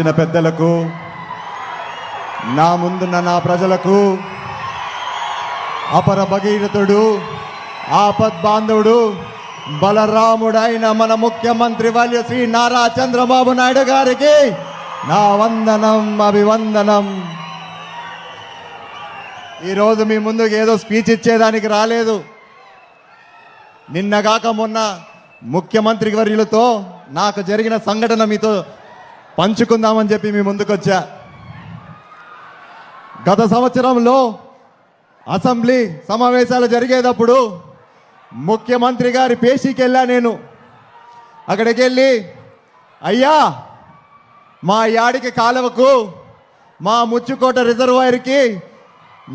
వచ్చిన పెద్దలకు, నా ముందున్న నా ప్రజలకు, అపర భగీరథుడు, ఆపద్బాంధవుడు, బలరాముడైన మన ముఖ్యమంత్రి వర్య శ్రీ నారా చంద్రబాబు నాయుడు గారికి నా వందనం, అభివందనం. ఈరోజు మీ ముందుకు ఏదో స్పీచ్ ఇచ్చేదానికి రాలేదు. నిన్నగాక మొన్న ముఖ్యమంత్రి వర్యులతో నాకు జరిగిన సంఘటన మీతో పంచుకుందామని చెప్పి మీ ముందుకు వచ్చా. గత సంవత్సరంలో అసెంబ్లీ సమావేశాలు జరిగేటప్పుడు ముఖ్యమంత్రి గారి పేషీకి వెళ్ళా. నేను అక్కడికి వెళ్ళి, అయ్యా మా యాడికి కాలువకు, మా ముచ్చుకోట రిజర్వాయర్కి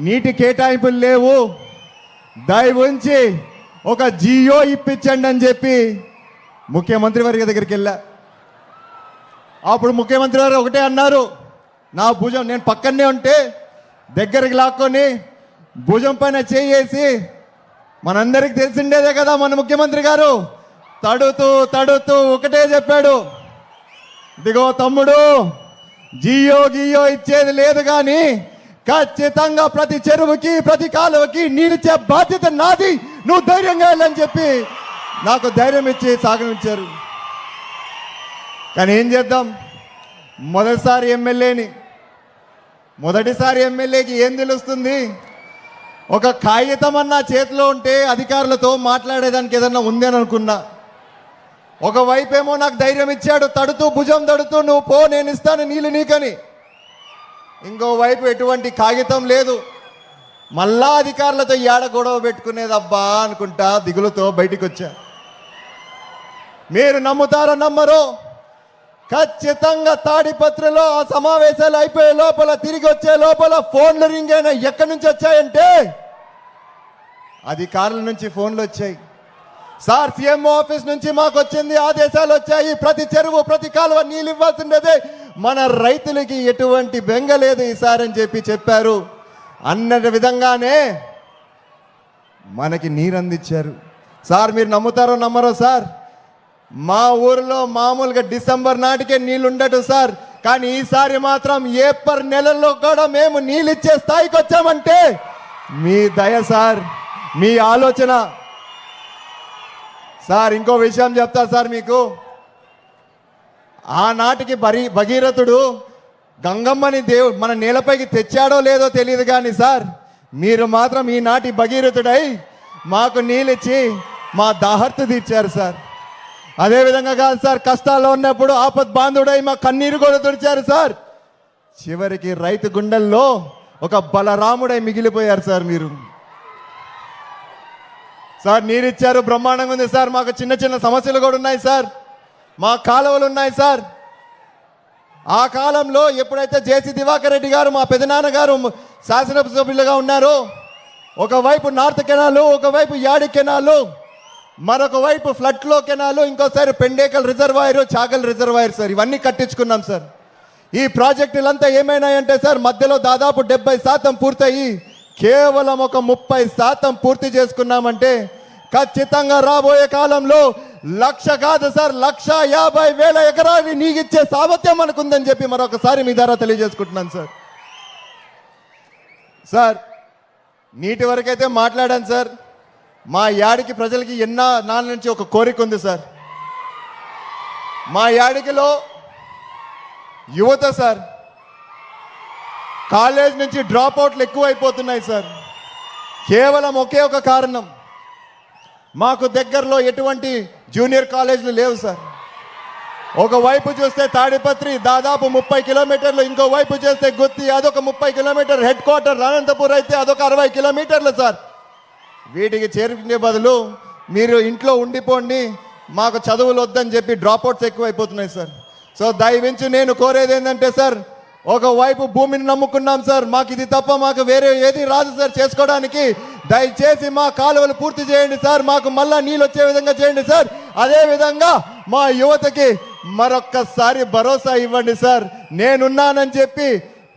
నీటి కేటాయింపులు లేవు, దయవుంచి ఒక జియో ఇప్పించండి అని చెప్పి ముఖ్యమంత్రి వారి దగ్గరికి వెళ్ళా. అప్పుడు ముఖ్యమంత్రి వారు ఒకటే అన్నారు, నా భుజం, నేను పక్కనే ఉంటే దగ్గరికి లాక్కొని భుజం పైన చేయేసి, మనందరికి తెలిసిండేదే కదా మన ముఖ్యమంత్రి గారు, తడుతూ తడుతూ ఒకటే చెప్పాడు, ఇదిగో తమ్ముడు, జియో గియో ఇచ్చేది లేదు కానీ ఖచ్చితంగా ప్రతి చెరువుకి ప్రతి కాలువకి నీళ్ళిచ్చే బాధ్యత నాది, నువ్వు ధైర్యంగా వెళ్ళని చెప్పి నాకు ధైర్యం ఇచ్చి సాగనించారు. కానీ ఏం చేద్దాం, మొదటిసారి ఎమ్మెల్యేకి ఏం తెలుస్తుంది? ఒక కాగితం అన్న చేతిలో ఉంటే అధికారులతో మాట్లాడేదానికి ఏదన్నా ఉంది అని అనుకున్నా. ఒకవైపేమో నాకు ధైర్యం ఇచ్చాడు, తడుతూ భుజం తడుతూ, నువ్వు పో, నేను ఇస్తాను నీళ్ళు నీకని. ఇంకోవైపు ఎటువంటి కాగితం లేదు. మళ్ళా అధికారులతో ఏడ గొడవ పెట్టుకునేదబ్బా అనుకుంటా దిగులుతో బయటికి వచ్చా. మీరు నమ్ముతారో నమ్మరో, ఖచ్చితంగా తాడిపత్రిలో ఆ సమావేశాలు అయిపోయే లోపల, తిరిగి వచ్చే లోపల ఫోన్లు రింగ్ అయినా ఎక్కడి నుంచి వచ్చాయంటే అధికారుల నుంచి ఫోన్లు వచ్చాయి. సార్, సీఎంఓ ఆఫీస్ నుంచి మాకు వచ్చింది, ఆదేశాలు వచ్చాయి, ప్రతి చెరువు ప్రతి కాలువ నీళ్ళు ఇవ్వాల్సిందే, మన రైతులకి ఎటువంటి బెంగ లేదు ఈసారి అని చెప్పారు. అన్న విధంగానే మనకి నీరు అందించారు. సార్, మీరు నమ్ముతారో నమ్మరో సార్, మా ఊరిలో మామూలుగా డిసెంబర్ నాటికే నీళ్ళు ఉండటు సార్, కానీ ఈసారి మాత్రం ఏప్రిల్ నెలలో కూడా మేము నీళ్ళు ఇచ్చే స్థాయికి వచ్చామంటే మీ దయ సార్, మీ ఆలోచన సార్. ఇంకో విషయం చెప్తా సార్ మీకు, ఆనాటికి భగీరథుడు గంగమ్మని దేవుడు మన నేలపైకి తెచ్చాడో లేదో తెలియదు కానీ సార్, మీరు మాత్రం ఈనాటి భగీరథుడై మాకు నీళ్ళిచ్చి మా దాహర్తు తీర్చారు సార్. అదేవిధంగా కాదు సార్, కష్టాల్లో ఉన్నప్పుడు ఆపద్బాంధుడై మా కన్నీరు కూడా తుడిచారు సార్. చివరికి రైతు గుండెల్లో ఒక బలరాముడై మిగిలిపోయారు సార్ మీరు. సార్, నీరిచ్చారు, బ్రహ్మాండంగా ఉంది సార్. మాకు చిన్న చిన్న సమస్యలు కూడా ఉన్నాయి సార్, మా కాలువలు ఉన్నాయి సార్. ఆ కాలంలో ఎప్పుడైతే జేసీ దివాకర్ రెడ్డి గారు, మా పెదనాన్నగారు శాసనసభ్యులుగా ఉన్నారో, ఒకవైపు నార్త్ కెనాలు, ఒకవైపు యాడి కెనాలు, మరొక వైపు ఫ్లడ్లో కెనాలు, ఇంకోసారి Pendekal reservoir, Chagal reservoir sir, ఇవన్నీ కట్టించుకున్నాం సార్. ఈ ప్రాజెక్టులంతా ఏమైనాయంటే సార్, మధ్యలో దాదాపు 70% పూర్తయి కేవలం ఒక 30% పూర్తి చేసుకున్నామంటే ఖచ్చితంగా రాబోయే కాలంలో 1,00,000 కాదు సార్, 1,50,000 ఎకరాలు నీగిచ్చే సామర్థ్యం మనకుందని చెప్పి మరొకసారి మీ ద్వారా తెలియజేసుకుంటున్నాను సార్. సార్, నీటి వరకైతే మాట్లాడాను సార్. మా యాడికి ప్రజలకి నాళ్ళ నుంచి ఒక కోరిక ఉంది సార్. మా యాడికిలో యువత సార్, కాలేజ్ నుంచి డ్రాప్ అవుట్లు ఎక్కువ అయిపోతున్నాయి సార్. కేవలం ఒకే ఒక కారణం, మాకు దగ్గరలో ఎటువంటి జూనియర్ కాలేజీలు లేవు సార్. ఒకవైపు చూస్తే తాడిపత్రి దాదాపు 30 కిలోమీటర్లు, ఇంకో వైపు చూస్తే గుత్తి అదొక 30 కిలోమీటర్, హెడ్ క్వార్టర్ అనంతపూర్ అయితే అదొక 60 కిలోమీటర్లు సార్. వీటికి చేరుకునే బదులు మీరు ఇంట్లో ఉండిపోండి, మాకు చదువులు వద్దని చెప్పి డ్రాప్అవుట్స్ ఎక్కువ అయిపోతున్నాయి సార్. సో దయవించి నేను కోరేది ఏంటంటే సార్, ఒకవైపు భూమిని నమ్ముకున్నాం సార్, మాకు ఇది తప్ప మాకు వేరే ఏది రాదు సార్ చేసుకోవడానికి. దయచేసి మా కాలువలు పూర్తి చేయండి సార్, మాకు మళ్ళా నీళ్ళు వచ్చే విధంగా చేయండి సార్. అదేవిధంగా మా యువతకి మరొక్కసారి భరోసా ఇవ్వండి సార్. నేనున్నానని చెప్పి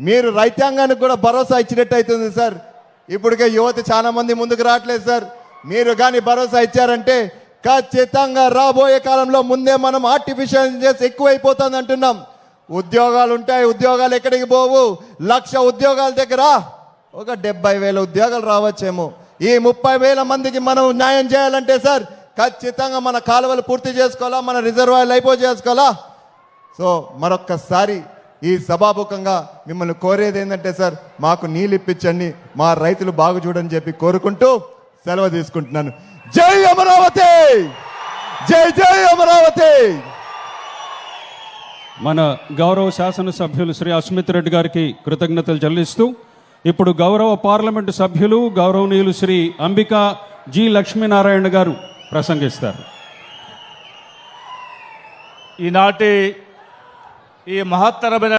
మీరు రైతాంగానికి కూడా భరోసా ఇచ్చినట్టు అవుతుంది సార్. ఇప్పటికే యువత చాలా మంది ముందుకు రావట్లేదు సార్. మీరు కానీ భరోసా ఇచ్చారంటే ఖచ్చితంగా రాబోయే కాలంలో ముందే మనం ఆర్టిఫిషియల్ ఇంటెలిజెన్స్ ఎక్కువైపోతుంది అంటున్నాం. ఉద్యోగాలు ఉంటాయి, ఉద్యోగాలు ఎక్కడికి పోవు. 1,00,000 ఉద్యోగాల దగ్గర ఒక 70,000 ఉద్యోగాలు రావచ్చేమో. ఈ 30,000 మందికి మనం న్యాయం చేయాలంటే సార్ ఖచ్చితంగా మన కాలువలు పూర్తి చేసుకోవాలా, మన రిజర్వాయర్లు చేసుకోవాలా. సో మరొక్కసారి ఈ సభాముఖంగా మిమ్మల్ని కోరేది ఏంటంటే సార్ మాకు నీళ్ళు ఇప్పించండి, మా రైతులు బాగు చూడని చెప్పి కోరుకుంటూ సెలవు తీసుకుంటున్నాను. జై అమరావతి, జై జై అమరావతి. మన గౌరవ శాసనసభ్యులు శ్రీ అస్మిత్ రెడ్డి గారికి కృతజ్ఞతలు చెల్లిస్తూ ఇప్పుడు గౌరవ పార్లమెంటు సభ్యులు గౌరవనీయులు శ్రీ అంబికా జి లక్ష్మీనారాయణ గారు ప్రసంగిస్తారు. ఈనాటి ఈ మహత్తరమైన